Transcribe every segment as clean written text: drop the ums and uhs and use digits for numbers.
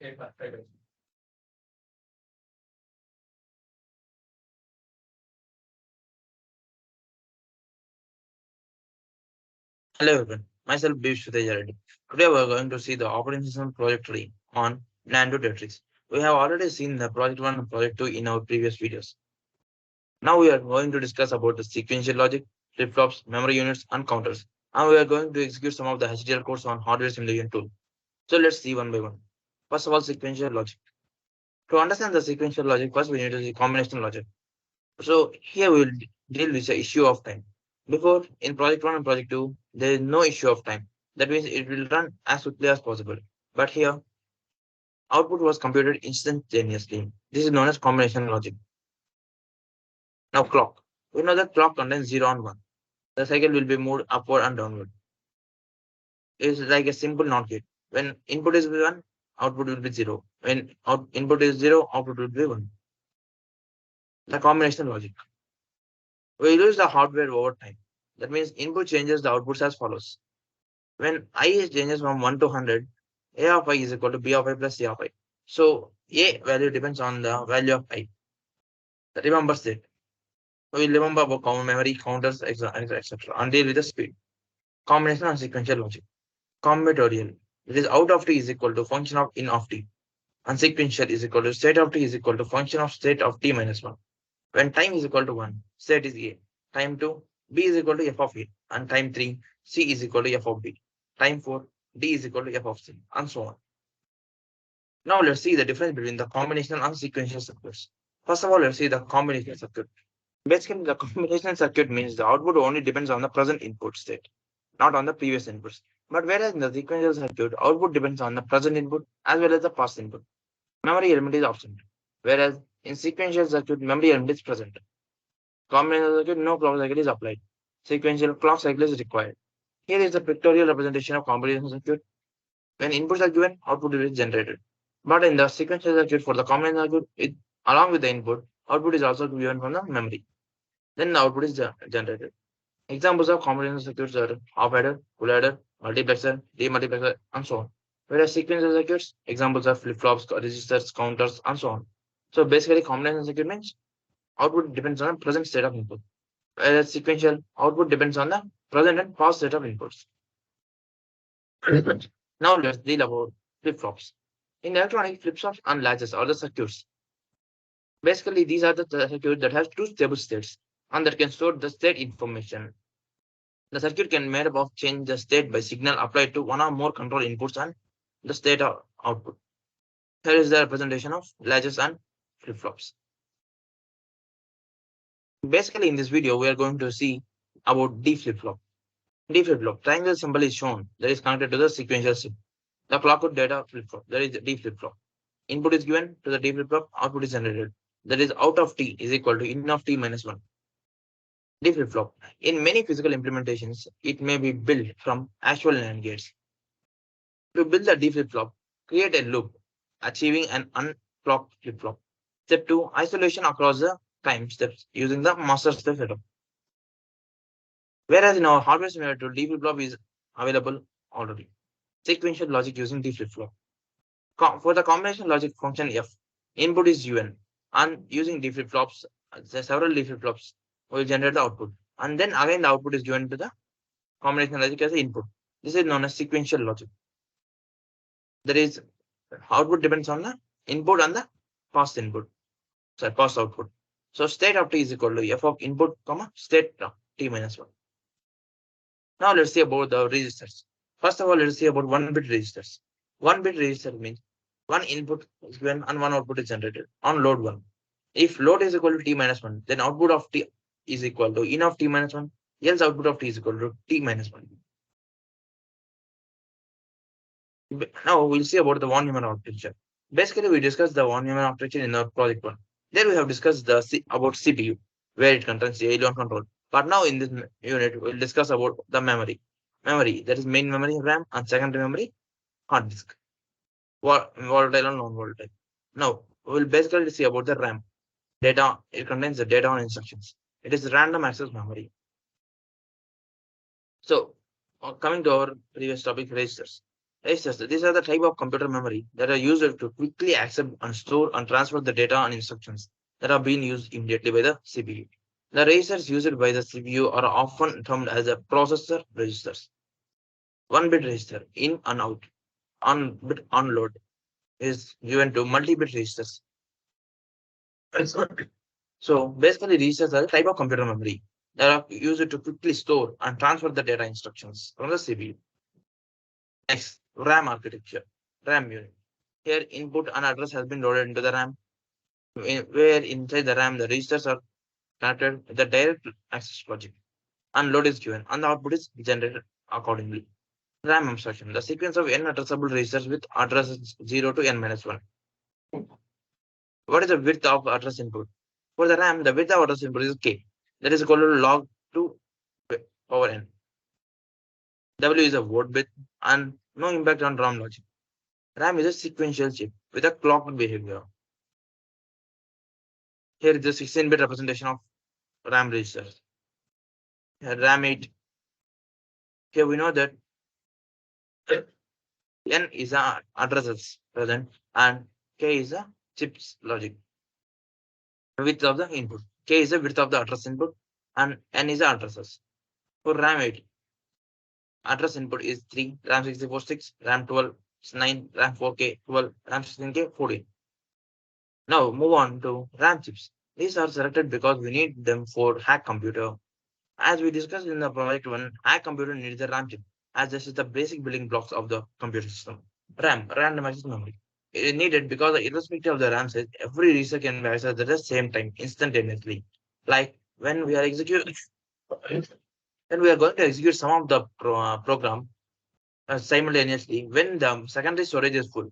Hello everyone, myself Bish Reddy. Today we are going to see the operating system project 3 on Nando Tetris. We have already seen the project 1 and project 2 in our previous videos. Now we are going to discuss about the sequential logic, flip-flops, memory units, and counters. And we are going to execute some of the HDL codes on hardware simulation tool. So let's see one by one. First of all, sequential logic. To understand the sequential logic, first we need to see combinational logic. So here we will deal with the issue of time. Before, in project 1 and project 2, there is no issue of time. That means it will run as quickly as possible. But here, output was computed instantaneously. This is known as combination logic. Now clock. We know that clock contains 0 and 1. The cycle will be moved upward and downward. It is like a simple NOT gate. When input is 1, output will be 0. When input is 0, output will be 1. The combination logic. We use the hardware over time. That means input changes the outputs as follows. When I changes from 1 to 100, A of I is equal to B of I plus C of I. So A value depends on the value of I. Remember that. We will remember about common memory, counters, etc. and deal with the speed. Combination and sequential logic. Combinatorial. It is out of t is equal to function of in of t. And sequential is equal to state of t is equal to function of state of t minus 1. When time is equal to 1, state is A. Time 2, B is equal to f of A. And time 3, C is equal to f of B. Time 4, D is equal to f of C, and so on. Now let's see the difference between the combinational and sequential circuits. First of all, let's see the combinational circuit. Basically, the combinational circuit means the output only depends on the present input state, not on the previous inputs. But whereas in the sequential circuit, output depends on the present input as well as the past input. Memory element is absent. Whereas in sequential circuit, memory element is present. Combinational circuit, no clock cycle is applied. Sequential clock cycle is required. Here is the pictorial representation of combinational circuit. When inputs are given, output is generated. But in the sequential circuit for the combinational circuit, along with the input, output is also given from the memory. Then the output is generated. Examples of combinational circuits are half adder, full adder, multiplexer, demultiplexer, and so on. Whereas sequential circuits, examples are flip-flops, registers, counters, and so on. So basically, combinational circuit means output depends on the present state of input. Whereas sequential, output depends on the present and past state of inputs. Now let's deal about flip-flops. In electronic, flip-flops and latches are the circuits. Basically, these are the circuits that have two stable states and that can store the state information. The circuit can be made up of change the state by signal applied to one or more control inputs and the state of output. Here is the representation of latches and flip-flops. Basically, in this video, we are going to see about D flip-flop. D flip-flop, triangle symbol is shown that is connected to the sequential chip. The clockwork data flip-flop, that is D flip-flop. Input is given to the D flip-flop, output is generated. That is out of T is equal to in of T minus 1. D flip-flop. In many physical implementations, it may be built from actual NAND gates. To build the D flip-flop, create a loop, achieving an unclocked flip-flop. Step 2, isolation across the time steps using the master step setup. Whereas in our hardware simulator, D flip-flop is available already. Sequential logic using D flip-flop. For the combination logic function F, input is UN, and using D flip-flops, several D flip-flops will generate the output. And then again the output is given to the combination logic as the input. This is known as sequential logic. That is, output depends on the input and the past input. Sorry, past output. So state of T is equal to F of input, state of T minus 1. Now let's see about the registers. First of all, let's see about 1-bit registers. 1-bit register means one input is given and one output is generated on load 1. If load is equal to T minus 1, then output of T is equal to in of T minus 1, else output of T is equal to T minus 1. Now we'll see about the von Neumann architecture. Basically, we discussed the von Neumann architecture in our project 1. Then we have discussed about CPU, where it contains the ALU control. But now in this unit, we'll discuss about the memory. Memory, that is main memory, RAM, and secondary memory, hard disk. Volatile and non-volatile. Now, we'll basically see about the RAM. Data, it contains the data on instructions. It is random access memory. So, coming to our previous topic, registers. Registers. These are the type of computer memory that are used to quickly accept and store and transfer the data and instructions that are being used immediately by the CPU. The registers used by the CPU are often termed as a processor registers. One bit register in and out, on bit unload is given to multi-bit registers. So basically, registers are a type of computer memory that are used to quickly store and transfer the data instructions from the CPU. Next, RAM architecture, RAM unit. Here, input and address has been loaded into the RAM, where inside the RAM the registers are connected with the direct access logic, and load is given, and the output is generated accordingly. RAM abstraction, the sequence of n addressable registers with addresses 0 to n minus 1. What is the width of address input? For the RAM, the width of address input is k. That is equal to log 2 power n. W is a word width and no impact on RAM logic. RAM is a sequential chip with a clocked behavior. Here is the 16-bit representation of RAM registers. Here, RAM 8. Here we know that n is a addresses present and k is a chip's logic. Width of the input. K is the width of the address input and n is the addresses. For RAM 8, address input is 3, RAM 64 6, RAM 12 is 9, RAM 4K 12, RAM 16K 14. Now move on to RAM chips. These are selected because we need them for hack computer. As we discussed in the project 1, hack computer needs a RAM chip, as this is the basic building blocks of the computer system. RAM, random access memory. It is needed because irrespective of the RAM size, every register can be accessed at the same time, instantaneously. Like when we are executing, when we are going to execute some of the program simultaneously, when the secondary storage is full,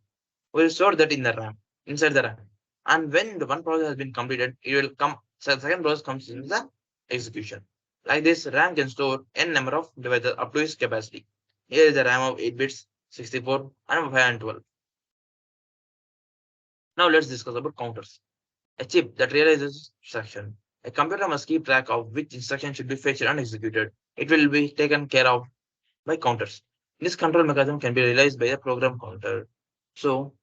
we will store that in the RAM, inside the RAM. And when the one process has been completed, it will come, so the second process comes in the execution. Like this, RAM can store n number of devices up to its capacity. Here is the RAM of 8 bits, 64, and 5 and 12. Now let's discuss about counters. A chip that realizes instruction. A computer must keep track of which instruction should be fetched and executed. It will be taken care of by counters. This control mechanism can be realized by a program counter. So,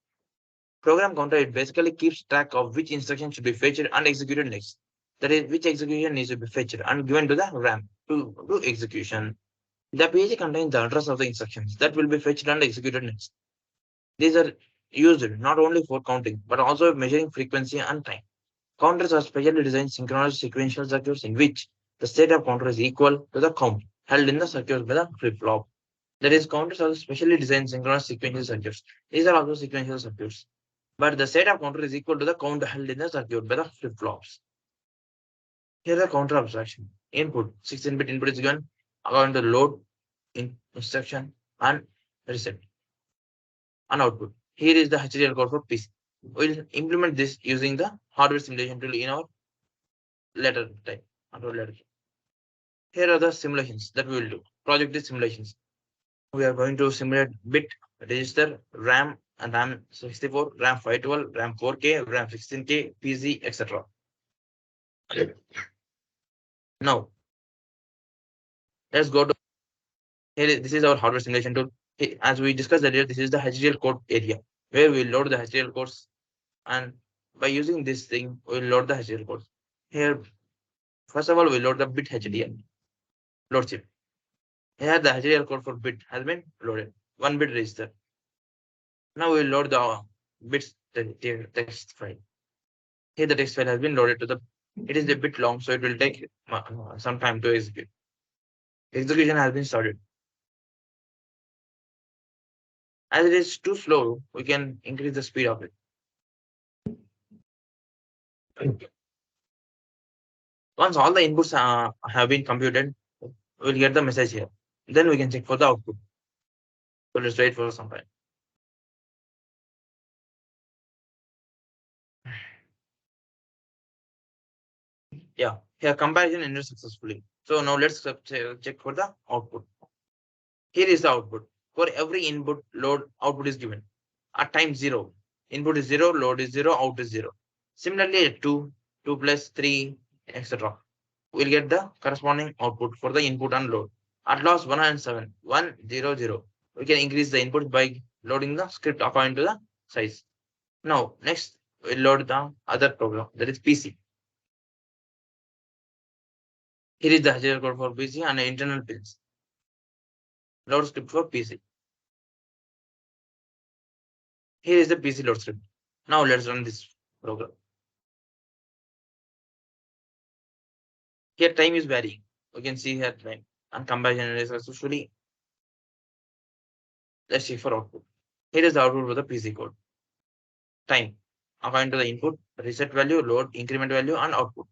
program counter, it basically keeps track of which instruction should be fetched and executed next. That is, which execution needs to be fetched and given to the RAM to do execution. The page contains the address of the instructions that will be fetched and executed next. These are used not only for counting but also measuring frequency and time. Counters are specially designed synchronous sequential circuits in which the state of counter is equal to the count held in the circuit by the flip-flop. That is, counters are specially designed synchronous sequential circuits. These are also sequential circuits. But the state of counter is equal to the count held in the circuit by the flip-flops. Here the counter abstraction. Input, 16-bit input is given according to load, instruction, and reset. And output. Here is the HDL code for PC. We'll implement this using the hardware simulation tool in our later time. Here are the simulations that we will do. Project is simulations. We are going to simulate bit, register, RAM, and RAM 64, RAM 512, RAM 4K, RAM 16K, PC, etc. Now, let's go to here. This is our hardware simulation tool. As we discussed earlier, this is the HDL code area where we load the HDL codes, and by using this thing, we will load the HDL codes. Here, first of all, we load the bit HDL load chip. Here, the HDL code for bit has been loaded. 1 bit register. Now we will load the bits text file. Here, the text file has been loaded to the. It is a bit long, so it will take some time to execute. Execution has been started. As it is too slow, we can increase the speed of it. Once all the inputs have been computed, we'll get the message here. Then we can check for the output. So let's wait for some time. Yeah, here comparison ended successfully. So now let's check for the output. Here is the output. For every input, load, output is given. At time 0, input is 0, load is 0, out is 0. Similarly, at 2, 2 plus 3, etc. We'll get the corresponding output for the input and load. At last 107, 1, 0, 0. We can increase the input by loading the script according to the size. Now, next we'll load the other program, that is PC. Here is the HTML code for PC and internal pins. Load script for PC. Here is the PC load script. Now let's run this program. Here time is varying. We can see here time and comparison is successfully. Let's see for output. Here is the output for the PC code. Time according to the input, reset value, load, increment value, and output.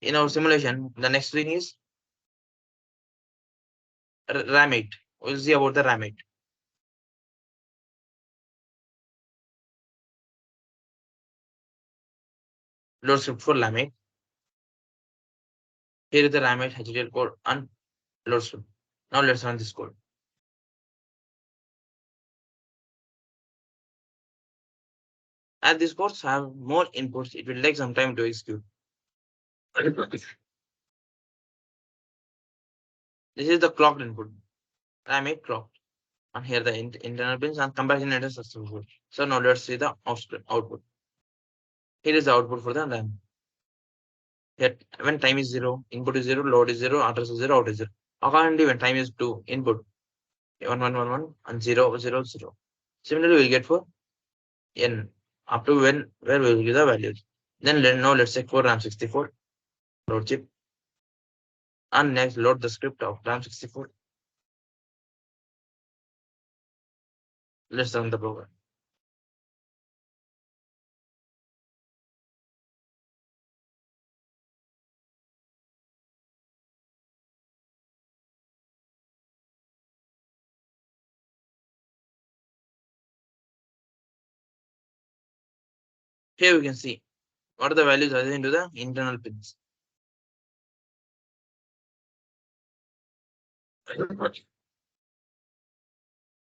In our simulation, the next thing is RAM 8. We'll see about the RAM 8. Load script for RAM 8. Here is the RAM 8 HTML code and load script. Now let's run this code. As these codes have more inputs, it will take some time to execute. This is the clocked input. RAM 8 clocked. And here the internal pins and comparison is successful. So now let's see the output. Here is the output for the RAM. Here, when time is 0, input is 0, load is 0, address is 0, out is 0. Accordingly, when time is 2, input 1111 and 000. Similarly, we'll get for n up to where we will give the values. Then now let's check for RAM 64 load chip. And next load the script of RAM 64. Let's run the program. Here we can see what are the values assigned to the internal pins.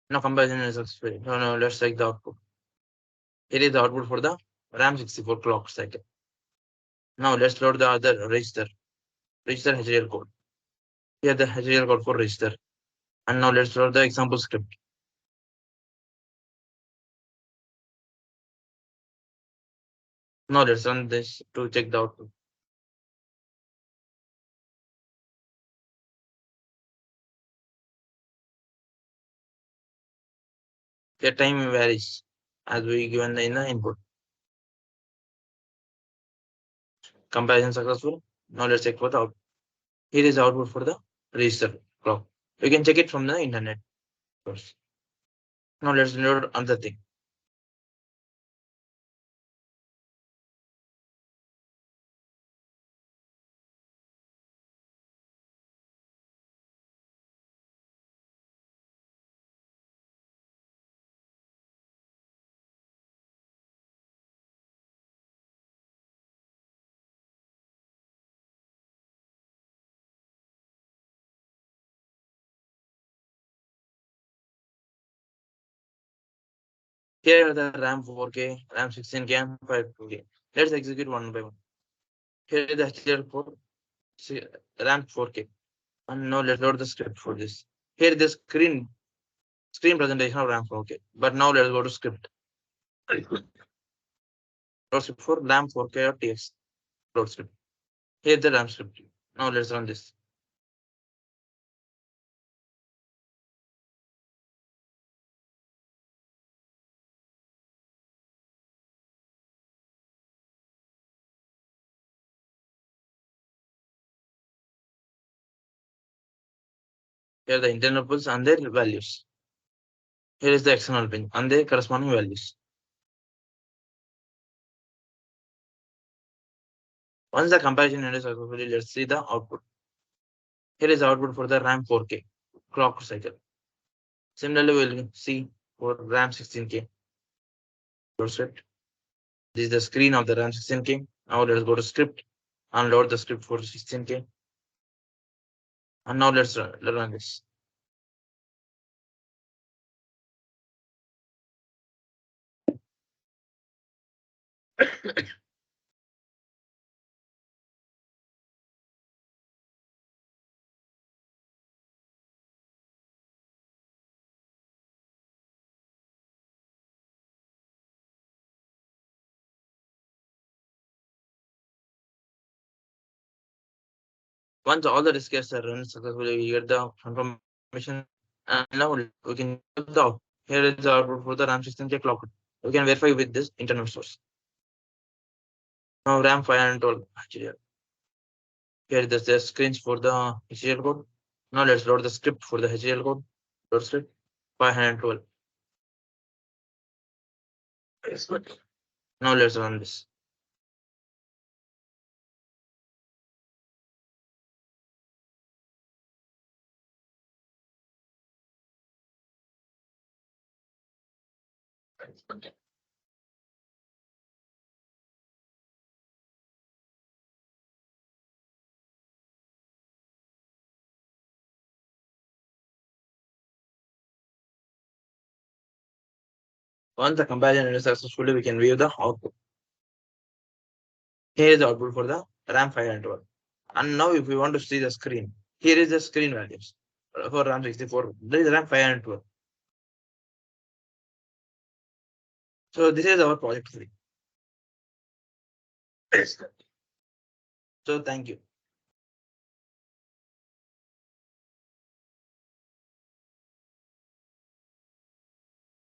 Now comparison is successful. No, let's check the output. Here is the output for the RAM 64 clock cycle. Now let's load the other register HDL code. Here the HDL code for register. And now let's load the example script. Now let's run this to check the output. The time varies as we given in the input. Comparison successful. Now let's check for the output. Here is the output for the register clock. You can check it from the internet first. Now let's load another thing. Here are the RAM 4K, RAM 16K, and 5K. Let's execute one by one. Here is the HDL code, RAM 4K. And now let's load the script for this. Here is the screen presentation of RAM 4K. But now let's go to script. Load script for RAM 4K or TX. Load script. Here is the RAM script. Now let's run this. Here are the internal pins and their values. Here is the external pin and their corresponding values. Once the comparison is successfully, let's see the output. Here is the output for the RAM 4K clock cycle. Similarly, we'll see for RAM 16K. Load script. This is the screen of the RAM 16K. Now let's go to script and load the script for 16K. And now let's run this. Once all the diskettes are run successfully, we get the confirmation. And now we can check the output. Here is the output for the RAM 16 check locked. We can verify with this internal source. Now RAM 512 HDL. Here is the screens for the HDL code. Now let's load the script for the HDL code. Load script 512. Yes, good. Now let's run this. Once the comparison is successfully, we can view the output. Here is the output for the RAM 512. And now if we want to see the screen, here is the screen values for RAM 64. There is RAM 512. So this is our project 3. So thank you.